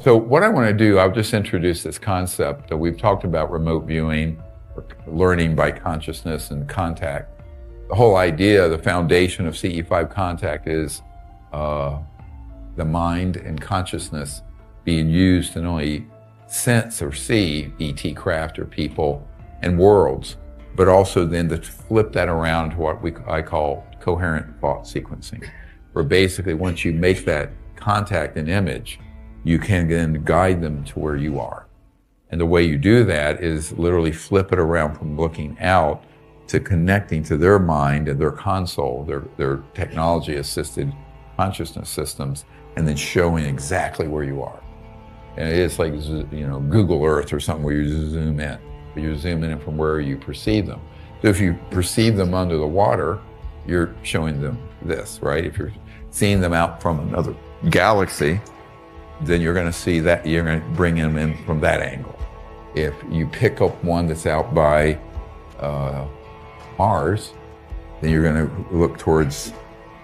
So what I want to do, I'll just introduce this concept that we've talked about remote viewing, or learning by consciousness and contact. The whole idea, the foundation of CE5 contact is the mind and consciousness being used to not only sense or see ET craft or people and worlds, but also then to flip that around to what I call coherent thought sequencing, where basically once you make that contact and image, you can then guide them to where you are. And the way you do that is literally flip it around from looking out to connecting to their mind and their console, their technology-assisted consciousness systems, and then showing exactly where you are. And it's like, you know, Google Earth or something where you zoom in. But you're zooming in from where you perceive them. So if you perceive them under the water, you're showing them this, right? If you're seeing them out from another galaxy, then you're going to see that, you're going to bring them in from that angle. If you pick up one that's out by Mars, then you're going to look towards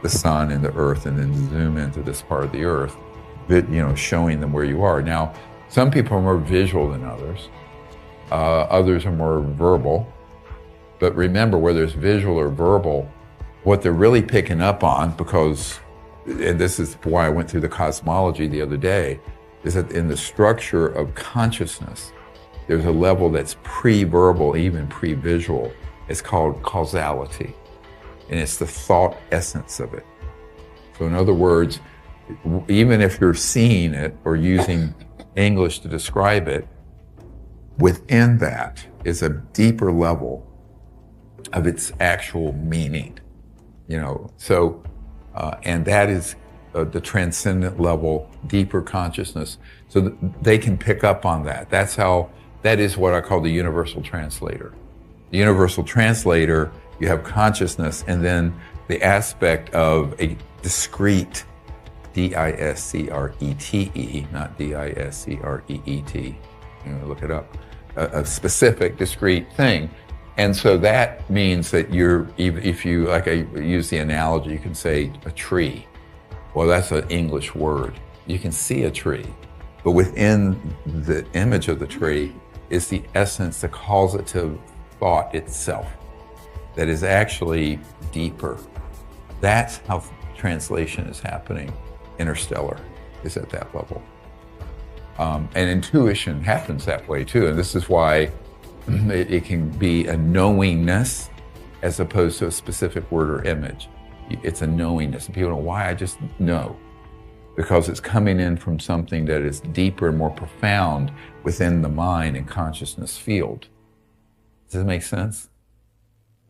the sun and the earth and then zoom into this part of the earth, you know, showing them where you are. Now, some people are more visual than others. Others are more verbal. But remember, whether it's visual or verbal, what they're really picking up on, because, and this is why I went through the cosmology the other day, is that in the structure of consciousness, there's a level that's pre-verbal, even pre-visual. It's called causality. And it's the thought essence of it. So in other words, even if you're seeing it or using English to describe it, within that is a deeper level of its actual meaning, you know. So, and that is the transcendent level, deeper consciousness. So they can pick up on that. That is what I call the universal translator. The universal translator, you have consciousness and then the aspect of a discrete, D-I-S-C-R-E-T-E, not D-I-S-C-R-E-E-T, you know, look it up, a specific discrete thing. And so that means that if you, like I use the analogy, you can say a tree. Well, that's an English word. You can see a tree, but within the image of the tree is the essence, the causative thought itself that is actually deeper. That's how translation is happening. Interstellar is at that level. And intuition happens that way too. And this is why it can be a knowingness as opposed to a specific word or image. It's a knowingness. And people know why. I just know. Because it's coming in from something that is deeper and more profound within the mind and consciousness field. Does that make sense?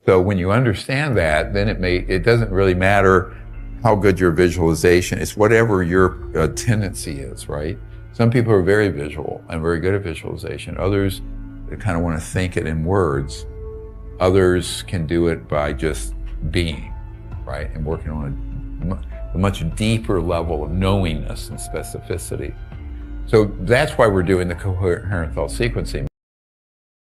So when you understand that, then it doesn't really matter how good your visualization is, whatever your tendency is, right? Some people are very visual and very good at visualization. Others, they kind of want to think it in words. Others can do it by just being, right? And working on a much deeper level of knowingness and specificity. So that's why we're doing the coherent thought sequencing.